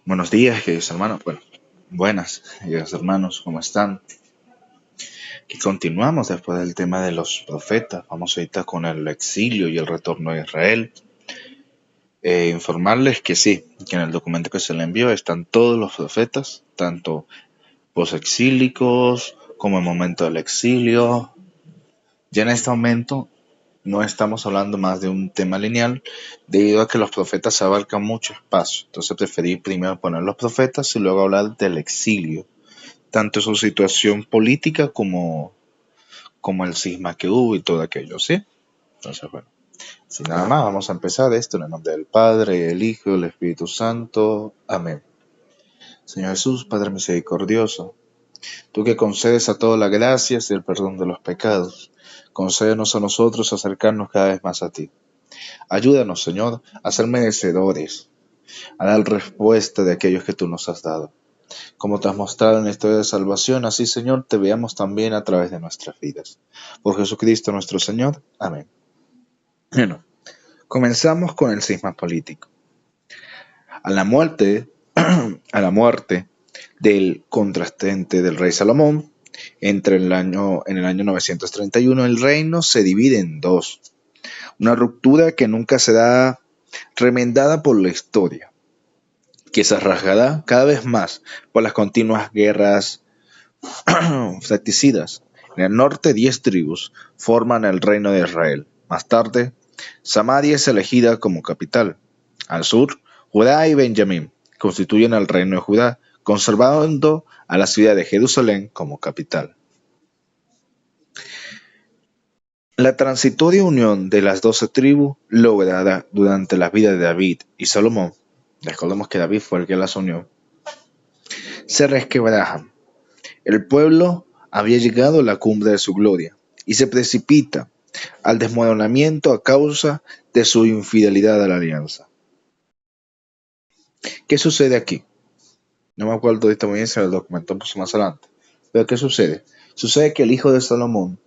Buenos días, queridos hermanos. Bueno, buenas, queridos hermanos, ¿cómo están? Y continuamos después del tema de los profetas. Vamos ahorita con el exilio y el retorno a Israel. Informarles que sí, que en el documento que se le envió están todos los profetas, tanto posexílicos como en el momento del exilio. Ya en este momento no estamos hablando más de un tema lineal, debido a que los profetas abarcan mucho espacio. Entonces preferí primero poner los profetas y luego hablar del exilio, tanto su situación política como el cisma que hubo y todo aquello, ¿sí? Entonces, bueno, sin nada más, vamos a empezar esto en el nombre del Padre, el Hijo y el Espíritu Santo. Amén. Señor Jesús, Padre misericordioso, tú que concedes a todas las gracias y el perdón de los pecados, concédenos a nosotros acercarnos cada vez más a ti. Ayúdanos, Señor, a ser merecedores, a dar respuesta de aquellos que tú nos has dado. Como te has mostrado en la historia de salvación, así, Señor, te veamos también a través de nuestras vidas. Por Jesucristo nuestro Señor. Amén. Bueno, comenzamos con el cisma político. A la muerte, a la muerte del contrastente del rey Salomón, en el año 931, el reino se divide en dos. Una ruptura que nunca será remendada por la historia, que se rasgará cada vez más por las continuas guerras fratricidas. En el norte, 10 tribus forman el reino de Israel. Más tarde, Samaria es elegida como capital. Al sur, Judá y Benjamín constituyen el reino de Judá, conservando a la ciudad de Jerusalén como capital. La transitoria unión de las 12 tribus, lograda durante la vida de David y Salomón, recordemos que David fue el que las unió, se resquebrajan. El pueblo había llegado a la cumbre de su gloria y se precipita al desmoronamiento a causa de su infidelidad a la alianza. ¿Qué sucede aquí? No me acuerdo ahorita muy bien, se lo documento un poco más adelante. Pero ¿qué sucede? Sucede que el hijo de Salomón,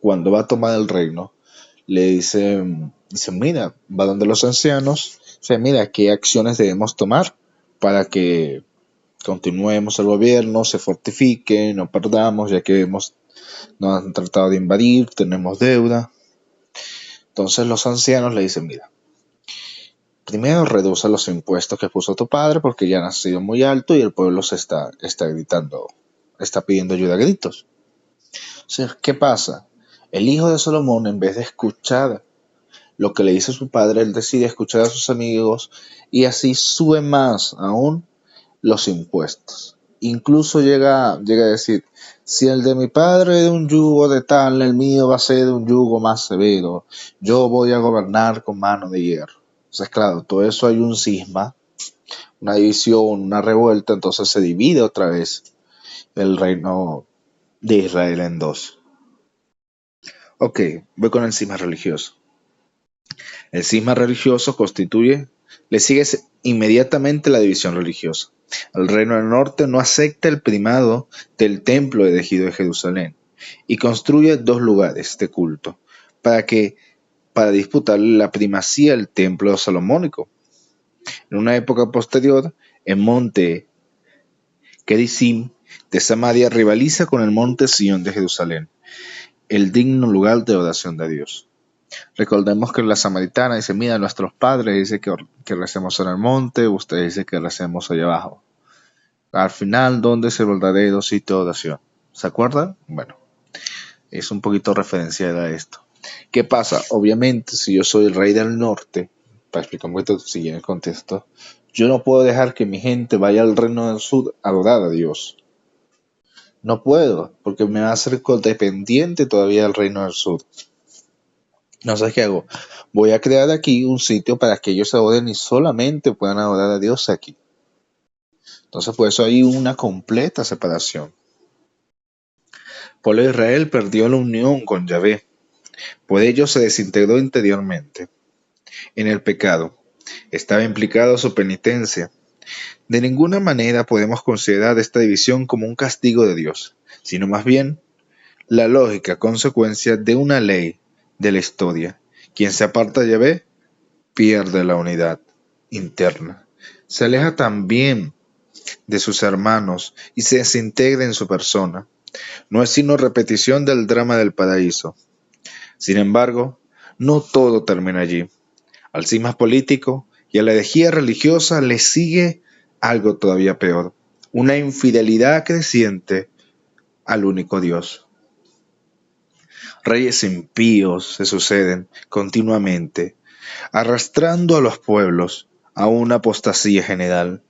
cuando va a tomar el reino, le dice, mira, va donde los ancianos, dice, mira, ¿qué acciones debemos tomar para que continuemos el gobierno, se fortifique, no perdamos, ya que nos han tratado de invadir, tenemos deuda? Entonces los ancianos le dicen, mira, primero reduce los impuestos que puso tu padre porque ya han sido muy alto y el pueblo está gritando, está pidiendo ayuda a gritos. O sea, ¿qué pasa? El hijo de Salomón, en vez de escuchar lo que le dice su padre, él decide escuchar a sus amigos y así sube más aún los impuestos. Incluso llega a decir, si el de mi padre es de un yugo de tal, el mío va a ser de un yugo más severo. Yo voy a gobernar con mano de hierro. Entonces, claro, todo eso hay un cisma, una división, una revuelta, entonces se divide otra vez el reino de Israel en dos. Ok, voy con el cisma religioso. El cisma religioso le sigue inmediatamente la división religiosa. El reino del norte no acepta el primado del templo elegido de Jerusalén y construye dos lugares de culto para disputar la primacía del templo salomónico. En una época posterior, el monte Gerizim de Samaria rivaliza con el monte Sión de Jerusalén, el digno lugar de oración de Dios. Recordemos que la samaritana dice, mira, nuestros padres dicen que recemos en el monte, ustedes dicen que recemos allá abajo. Al final, ¿dónde es el verdadero sitio de oración? ¿Se acuerdan? Bueno, es un poquito referencial a esto. ¿Qué pasa? Obviamente, si yo soy el rey del norte, para explicar un poquito si en el contexto, yo no puedo dejar que mi gente vaya al reino del sur a adorar a Dios. No puedo, porque me va a hacer codependiente todavía del reino del sur. Entonces, ¿qué hago? Voy a crear aquí un sitio para que ellos adoren y solamente puedan adorar a Dios aquí. Entonces, por eso hay una completa separación. El pueblo de Israel perdió la unión con Yahvé. Por ello se desintegró interiormente en el pecado. Estaba implicada su penitencia. De ninguna manera podemos considerar esta división como un castigo de Dios, sino más bien la lógica consecuencia de una ley de la historia. Quien se aparta de Yahvé pierde la unidad interna. Se aleja también de sus hermanos y se desintegre en su persona. No es sino repetición del drama del paraíso. Sin embargo, no todo termina allí. Al cisma político y a la herejía religiosa le sigue algo todavía peor, una infidelidad creciente al único Dios. Reyes impíos se suceden continuamente, arrastrando a los pueblos a una apostasía general.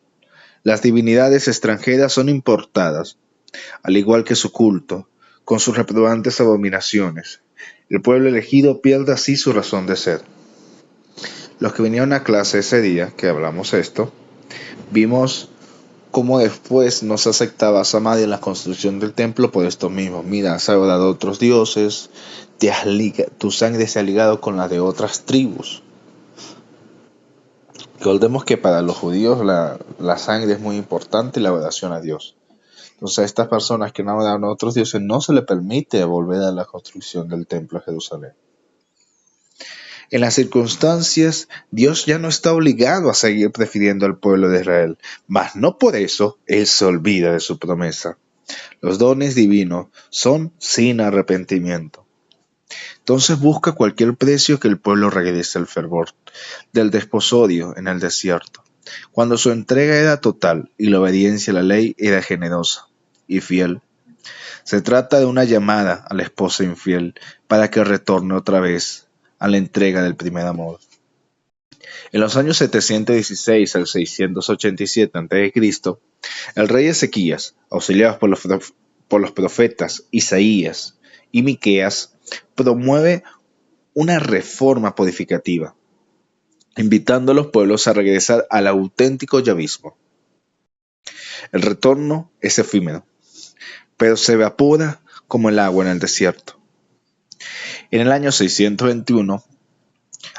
Las divinidades extranjeras son importadas, al igual que su culto, con sus reprobantes abominaciones. El pueblo elegido pierde así su razón de ser. Los que vinieron a clase ese día que hablamos esto, vimos cómo después no se aceptaba a Samadhi en la construcción del templo por esto mismo. Mira, has adorado a otros dioses, tu sangre se ha ligado con la de otras tribus. Recordemos que para los judíos la sangre es muy importante y la adoración a Dios. Entonces a estas personas que no adoran a otros dioses no se les permite volver a la construcción del templo de Jerusalén. En las circunstancias, Dios ya no está obligado a seguir prefiriendo al pueblo de Israel, mas no por eso Él se olvida de su promesa. Los dones divinos son sin arrepentimiento. Entonces busca cualquier precio que el pueblo regrese al fervor del desposorio en el desierto, cuando su entrega era total y la obediencia a la ley era generosa y fiel. Se trata de una llamada a la esposa infiel para que retorne otra vez a la entrega del primer amor. En los años 716 al 687 a.C., el rey Ezequías, auxiliado por los profetas Isaías y Miqueas, promueve una reforma purificativa, invitando a los pueblos a regresar al auténtico yavismo. El retorno es efímero, pero se evapora como el agua en el desierto. En el año 621,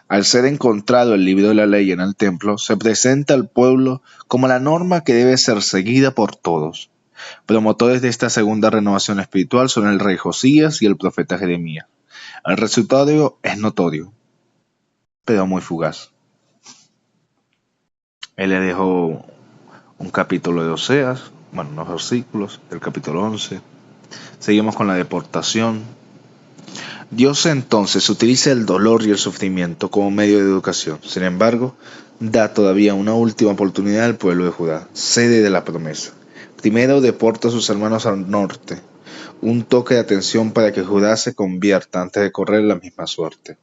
al ser encontrado el libro de la ley en el templo, se presenta al pueblo como la norma que debe ser seguida por todos. Promotores de esta segunda renovación espiritual son el rey Josías y el profeta Jeremías. El resultado es notorio, pero muy fugaz. Él le dejó un capítulo de Oseas, unos versículos del capítulo 11. Seguimos con la deportación. Dios entonces utiliza el dolor y el sufrimiento como medio de educación. Sin embargo, da todavía una última oportunidad al pueblo de Judá, sede de la promesa. Primero deporta a sus hermanos al norte, un toque de atención para que Judá se convierta antes de correr la misma suerte.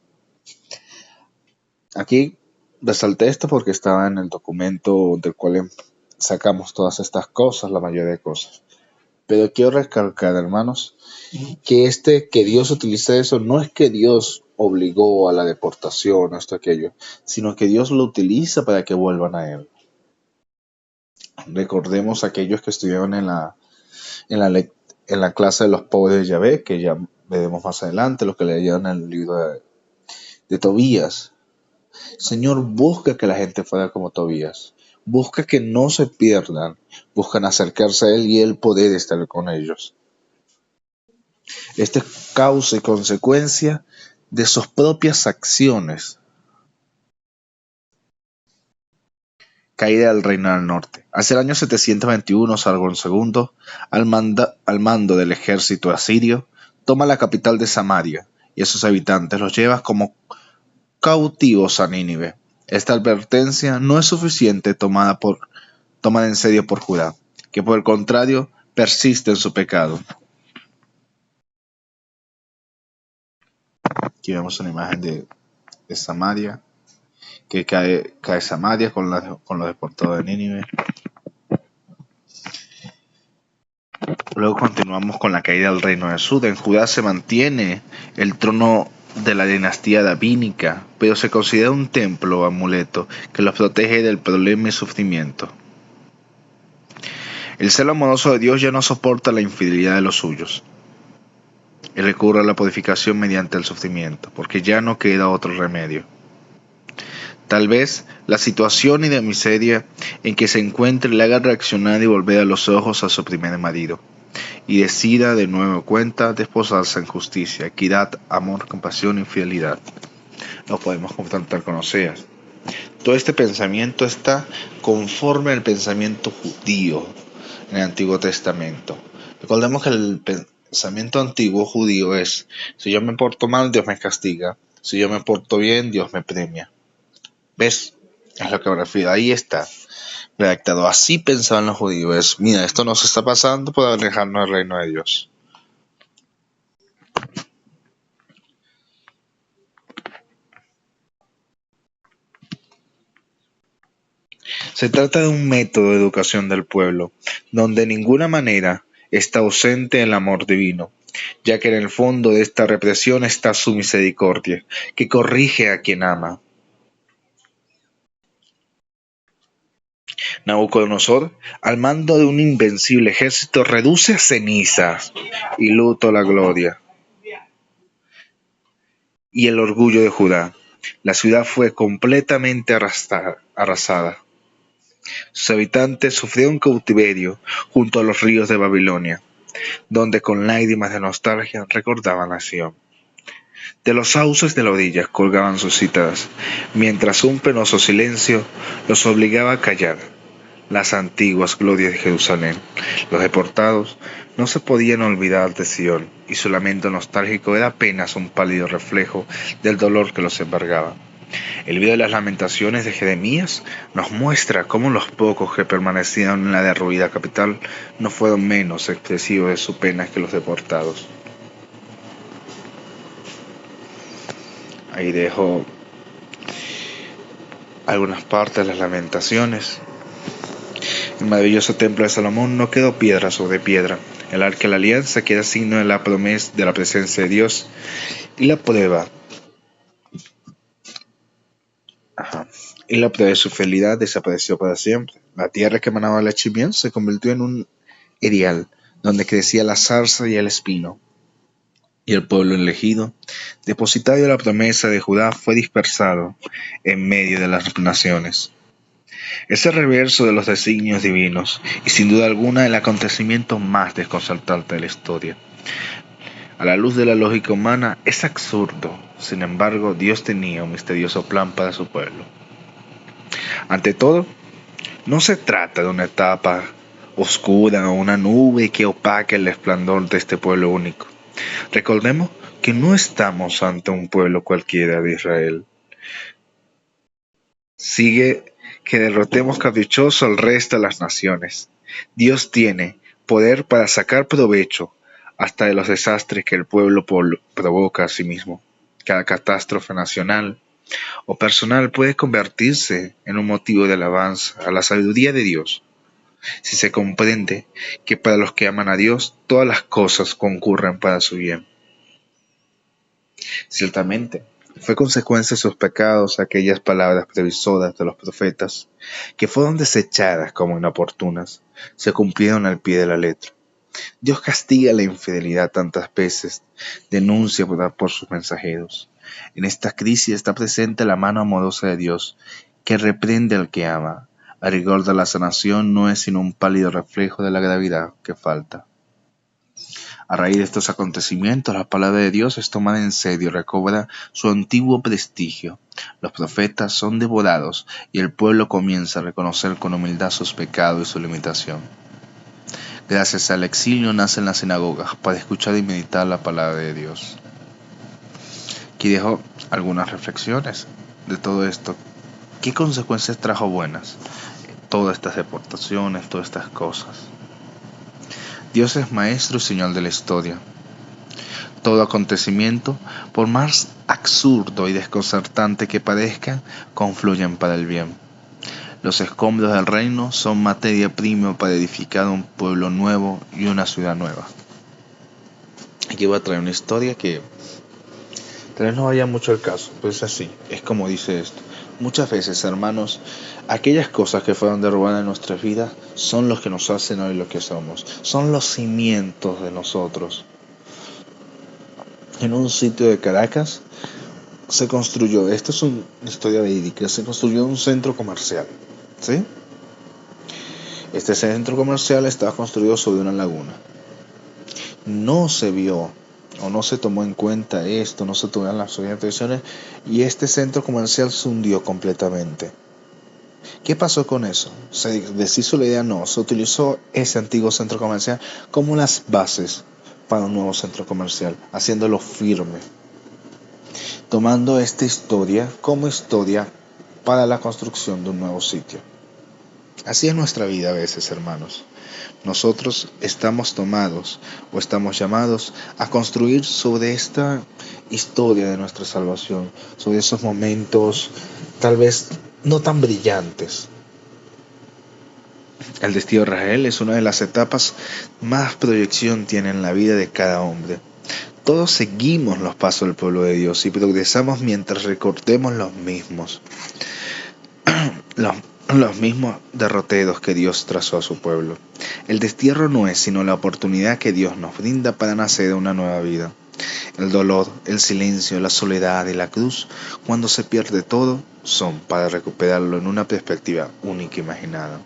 Aquí resalté esto porque estaba en el documento del cual sacamos todas estas cosas, la mayoría de cosas. Pero quiero recalcar, hermanos, que Dios utilice eso no es que Dios obligó a la deportación o esto aquello, sino que Dios lo utiliza para que vuelvan a Él. Recordemos a aquellos que estuvieron en la clase de los pobres de Yahvé, que ya veremos más adelante, los que leyeron el libro de Tobías. Señor busca que la gente fuera como Tobías, busca que no se pierdan, buscan acercarse a Él y Él poder estar con ellos. Este es causa y consecuencia de sus propias acciones. Caída del reino del norte. Hacia el año 721, Sargón II, al mando del ejército asirio, toma la capital de Samaria y a sus habitantes los lleva como cautivos a Nínive. Esta advertencia no es suficiente tomada en serio por Judá, que por el contrario persiste en su pecado. Aquí vemos una imagen de Samaria, que cae Samaria con los deportados de Nínive. Luego continuamos con la caída del reino del sur. En Judá se mantiene el trono de la dinastía davínica, pero se considera un templo o amuleto que los protege del problema y sufrimiento. El celo amoroso de Dios ya no soporta la infidelidad de los suyos. Él recurre a la purificación mediante el sufrimiento, porque ya no queda otro remedio. Tal vez la situación y la miseria en que se encuentre le haga reaccionar y volver a los ojos a su primer marido, y decida de nuevo cuenta desposarse en justicia, equidad, amor, compasión y fidelidad. Nos podemos confrontar con Oseas. Todo este pensamiento está conforme al pensamiento judío en el Antiguo Testamento. Recordemos que el pensamiento antiguo judío es: si yo me porto mal, Dios me castiga; si yo me porto bien, Dios me premia. ¿Ves? Es lo que me refiero. Ahí está redactado. Así pensaban los judíos: mira, esto nos está pasando por alejarnos del reino de Dios. Se trata de un método de educación del pueblo, donde de ninguna manera está ausente el amor divino, ya que en el fondo de esta represión está su misericordia, que corrige a quien ama. Nabucodonosor, al mando de un invencible ejército, reduce a cenizas y luto la gloria y el orgullo de Judá. La ciudad fue completamente arrasada. Sus habitantes sufrieron cautiverio junto a los ríos de Babilonia, donde con lágrimas de nostalgia recordaban a Sion. De los sauces de la orilla colgaban sus citas, mientras un penoso silencio los obligaba a callar las antiguas glorias de Jerusalén. Los deportados no se podían olvidar de Sion, y su lamento nostálgico era apenas un pálido reflejo del dolor que los embargaba. El libro de las lamentaciones de Jeremías nos muestra cómo los pocos que permanecieron en la derruida capital no fueron menos expresivos de su pena que los deportados. Ahí dejo algunas partes de las lamentaciones. El maravilloso templo de Salomón no quedó piedra sobre piedra. El arca de la alianza queda signo de la promesa de la presencia de Dios y la prueba. Y la prueba de su fidelidad desapareció para siempre. La tierra que emanaba leche y miel se convirtió en un erial, donde crecía la zarza y el espino. Y el pueblo elegido, depositario de la promesa de Judá, fue dispersado en medio de las naciones. Es el reverso de los designios divinos y sin duda alguna el acontecimiento más desconcertante de la historia. A la luz de la lógica humana es absurdo, sin embargo Dios tenía un misterioso plan para su pueblo. Ante todo, no se trata de una etapa oscura o una nube que opaque el esplendor de este pueblo único. Recordemos que no estamos ante un pueblo cualquiera de Israel. Sigue que derrotemos caprichoso al resto de las naciones. Dios tiene poder para sacar provecho hasta de los desastres que el pueblo provoca a sí mismo. Cada catástrofe nacional o personal puede convertirse en un motivo de alabanza a la sabiduría de Dios, si se comprende que para los que aman a Dios todas las cosas concurren para su bien. Ciertamente, fue consecuencia de sus pecados aquellas palabras previsoras de los profetas, que fueron desechadas como inoportunas, se cumplieron al pie de la letra. Dios castiga la infidelidad tantas veces, denuncia por sus mensajeros. En esta crisis está presente la mano amorosa de Dios, que reprende al que ama. A rigor de la sanación no es sino un pálido reflejo de la gravedad que falta. A raíz de estos acontecimientos, la palabra de Dios es tomada en serio y recobra su antiguo prestigio. Los profetas son devorados y el pueblo comienza a reconocer con humildad sus pecados y su limitación. Gracias al exilio nacen las sinagogas para escuchar y meditar la palabra de Dios. Aquí dejo algunas reflexiones de todo esto. ¿Qué consecuencias trajo buenas? Todas estas deportaciones, todas estas cosas. Dios es maestro y señor de la historia. Todo acontecimiento, por más absurdo y desconcertante que parezca, confluyen para el bien. Los escombros del reino son materia prima para edificar un pueblo nuevo y una ciudad nueva. Aquí voy a traer una historia que tal vez no vaya mucho al caso, pero es así, es como dice esto. Muchas veces, hermanos, aquellas cosas que fueron derrubadas en nuestras vidas son los que nos hacen hoy lo que somos, son los cimientos de nosotros. En un sitio de Caracas se construyó, esto es una historia verídica, se construyó un centro comercial, ¿sí? Este centro comercial estaba construido sobre una laguna. No se vio o no se tomó en cuenta esto, no se tuvieron las suficientes atenciones y este centro comercial se hundió completamente. ¿Qué pasó con eso? ¿Se deshizo la idea? No, se utilizó ese antiguo centro comercial como las bases para un nuevo centro comercial, haciéndolo firme, tomando esta historia como historia para la construcción de un nuevo sitio. Así es nuestra vida a veces, hermanos. Nosotros estamos tomados o estamos llamados a construir sobre esta historia de nuestra salvación, sobre esos momentos tal vez no tan brillantes. El destino de Israel es una de las etapas más proyección tiene en la vida de cada hombre. Todos seguimos los pasos del pueblo de Dios y progresamos mientras recordemos los, los mismos derroteros que Dios trazó a su pueblo. El destierro no es sino la oportunidad que Dios nos brinda para nacer de una nueva vida. El dolor, el silencio, la soledad y la cruz, cuando se pierde todo, son para recuperarlo en una perspectiva única e imaginada.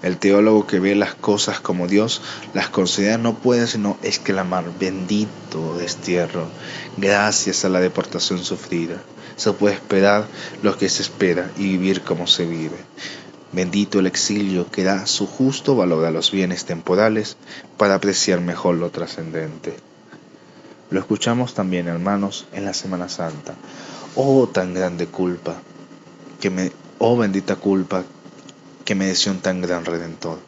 El teólogo que ve las cosas como Dios las considera no puede sino exclamar: bendito destierro, gracias a la deportación sufrida. Se puede esperar lo que se espera y vivir como se vive. Bendito el exilio que da su justo valor a los bienes temporales para apreciar mejor lo trascendente. Lo escuchamos también, hermanos, en la Semana Santa. Oh, tan grande culpa, oh bendita culpa que mereció un tan gran Redentor.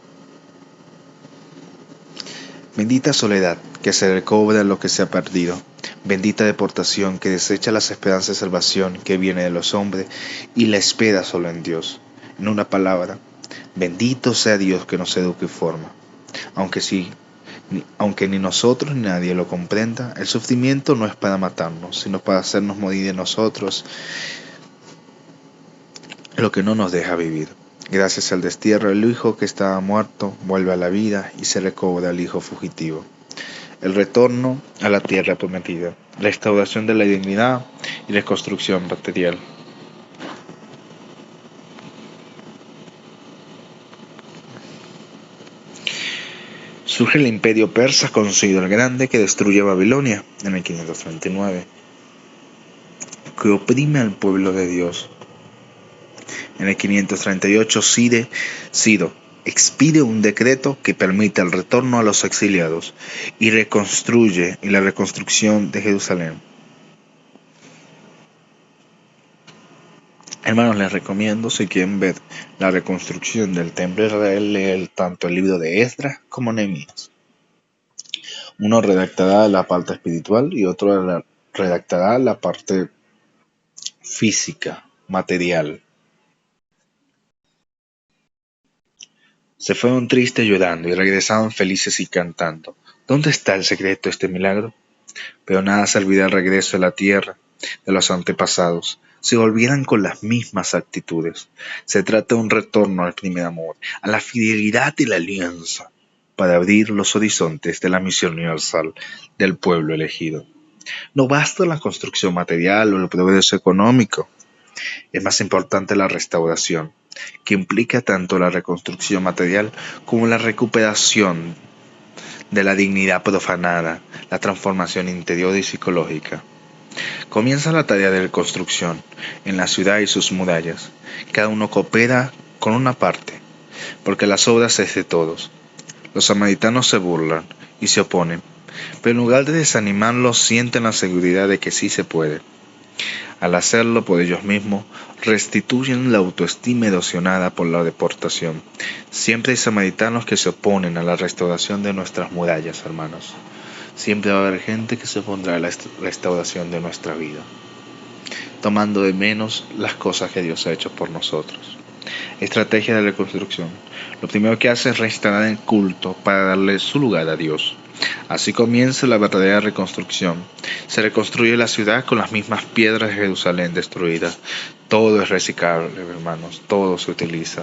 Bendita soledad que se recobra lo que se ha perdido. Bendita deportación que desecha las esperanzas de salvación que viene de los hombres y la espera solo en Dios. En una palabra, bendito sea Dios que nos educa y forma. Aunque ni nosotros ni nadie lo comprenda, el sufrimiento no es para matarnos, sino para hacernos morir de nosotros lo que no nos deja vivir. Gracias al destierro, el hijo que estaba muerto vuelve a la vida y se recobra al hijo fugitivo. El retorno a la tierra prometida, restauración de la dignidad y reconstrucción material. Surge el imperio persa con Ciro el Grande que destruye Babilonia en el 539, que oprime al pueblo de Dios. En el 538 Ciro expide un decreto que permite el retorno a los exiliados y la reconstrucción de Jerusalén. Hermanos, les recomiendo, si quieren ver la reconstrucción del templo de Israel, leer tanto el libro de Esdras como Nehemías. Uno redactará la parte espiritual y otro redactará la parte física, material. Se fueron tristes llorando y regresaron felices y cantando. ¿Dónde está el secreto de este milagro? Pero nada servirá el regreso a la tierra de los antepasados si volvieran con las mismas actitudes. Se trata de un retorno al primer amor, a la fidelidad de la alianza, para abrir los horizontes de la misión universal del pueblo elegido. No basta la construcción material o el progreso económico. Es más importante la restauración, que implica tanto la reconstrucción material como la recuperación de la dignidad profanada, la transformación interior y psicológica. Comienza la tarea de reconstrucción en la ciudad y sus murallas. Cada uno coopera con una parte, porque las obras es de todos. Los samaritanos se burlan y se oponen, pero en lugar de desanimarlos sienten la seguridad de que sí se puede. Al hacerlo por ellos mismos, restituyen la autoestima erosionada por la deportación. Siempre hay samaritanos que se oponen a la restauración de nuestras murallas, hermanos. Siempre va a haber gente que se opondrá a la restauración de nuestra vida, tomando de menos las cosas que Dios ha hecho por nosotros. Estrategia de reconstrucción. Lo primero que hace es restaurar el culto para darle su lugar a Dios. Así comienza la verdadera reconstrucción. Se reconstruye la ciudad con las mismas piedras de Jerusalén destruidas. Todo es reciclable, hermanos, todo se utiliza.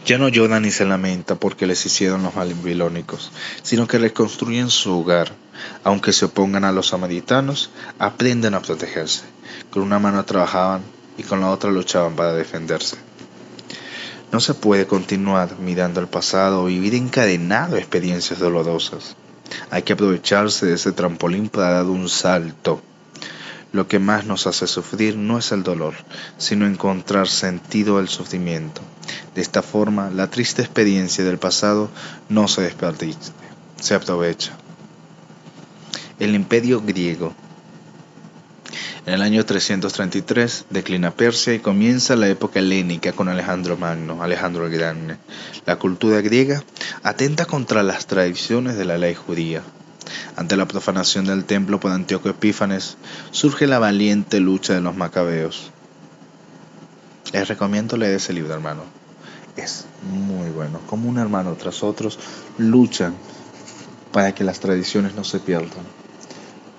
Ya no lloran ni se lamenta porque les hicieron los babilónicos, sino que reconstruyen su hogar. Aunque se opongan a los samaritanos, aprenden a protegerse. Con una mano trabajaban y con la otra luchaban para defenderse. No se puede continuar mirando al pasado o vivir encadenado a experiencias dolorosas. Hay que aprovecharse de ese trampolín para dar un salto. Lo que más nos hace sufrir no es el dolor, sino encontrar sentido al sufrimiento. De esta forma, la triste experiencia del pasado no se desperdicia, se aprovecha. El Imperio griego. En el año 333 declina Persia y comienza la época helénica con Alejandro Magno, Alejandro el Grande. La cultura griega atenta contra las tradiciones de la ley judía. Ante la profanación del templo por Antíoco Epífanes, surge la valiente lucha de los macabeos. Les recomiendo leer ese libro, hermano. Es muy bueno. Como un hermano tras otros luchan para que las tradiciones no se pierdan,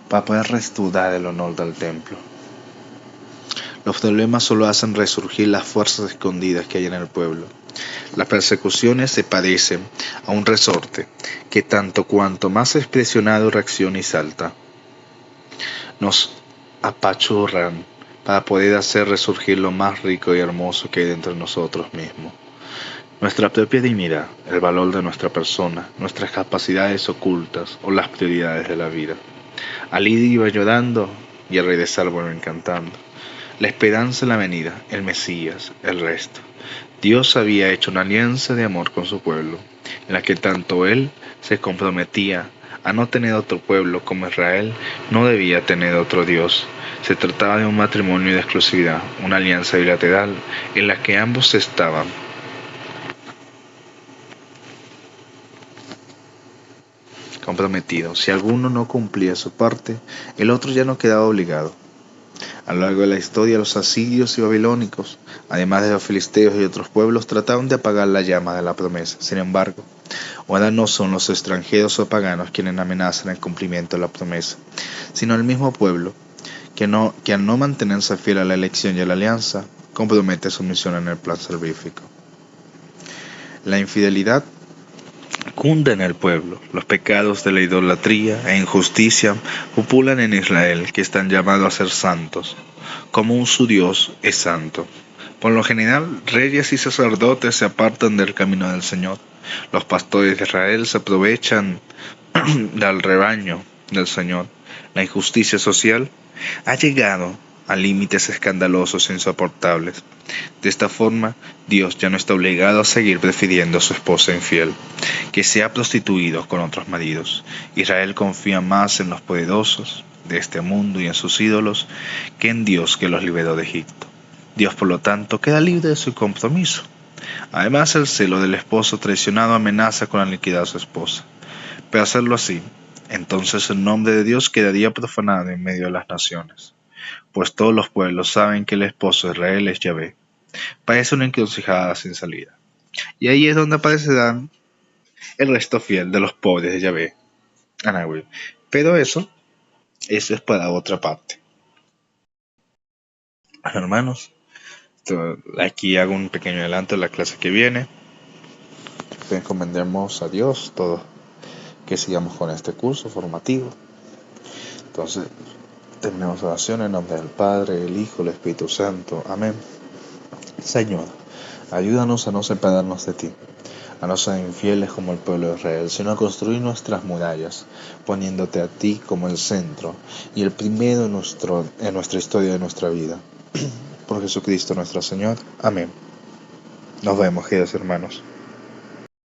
para poder restaurar el honor del templo. Los problemas solo hacen resurgir las fuerzas escondidas que hay en el pueblo. Las persecuciones se parecen a un resorte que tanto cuanto más es presionado reacciona y salta. Nos apachurran para poder hacer resurgir lo más rico y hermoso que hay dentro de nosotros mismos. Nuestra propia dignidad, el valor de nuestra persona, nuestras capacidades ocultas o las prioridades de la vida. Ali iba llorando y al regresar vuelven cantando. La esperanza en la venida, el Mesías, el resto. Dios había hecho una alianza de amor con su pueblo, en la que tanto Él se comprometía a no tener otro pueblo como Israel no debía tener otro Dios. Se trataba de un matrimonio de exclusividad, una alianza bilateral en la que ambos estaban comprometidos. Si alguno no cumplía su parte, el otro ya no quedaba obligado. A lo largo de la historia, los asirios y babilónicos, además de los filisteos y otros pueblos, trataron de apagar la llama de la promesa. Sin embargo, ahora no son los extranjeros o paganos quienes amenazan el cumplimiento de la promesa, sino el mismo pueblo que al no mantenerse fiel a la elección y a la alianza, compromete su misión en el plan salvífico. La infidelidad cunde en el pueblo. Los pecados de la idolatría e injusticia populan en Israel, que están llamados a ser santos, como un su Dios es santo. Por lo general, reyes y sacerdotes se apartan del camino del Señor. Los pastores de Israel se aprovechan del rebaño del Señor. La injusticia social ha llegado a límites escandalosos e insoportables. De esta forma, Dios ya no está obligado a seguir prefiriendo a su esposa infiel, que se ha prostituido con otros maridos. Israel confía más en los poderosos de este mundo y en sus ídolos que en Dios que los liberó de Egipto. Dios, por lo tanto, queda libre de su compromiso. Además, el celo del esposo traicionado amenaza con aniquilar a su esposa. Pero hacerlo así, entonces el nombre de Dios quedaría profanado en medio de las naciones, pues todos los pueblos saben que el esposo de Israel es Yahvé. Parece una encrucijada sin salida. Y ahí es donde aparecerán el resto fiel de los pobres de Yahvé, Anahui. Pero eso es para otra parte. Bueno, hermanos, aquí hago un pequeño adelanto de la clase que viene. Encomendemos a Dios todo, que sigamos con este curso formativo. Entonces, terminemos oración en nombre del Padre, el Hijo, el Espíritu Santo. Amén. Señor, ayúdanos a no separarnos de ti, a no ser infieles como el pueblo de Israel, sino a construir nuestras murallas, poniéndote a ti como el centro y el primero en nuestra historia de nuestra vida. Por Jesucristo nuestro Señor. Amén. Nos vemos, queridos hermanos.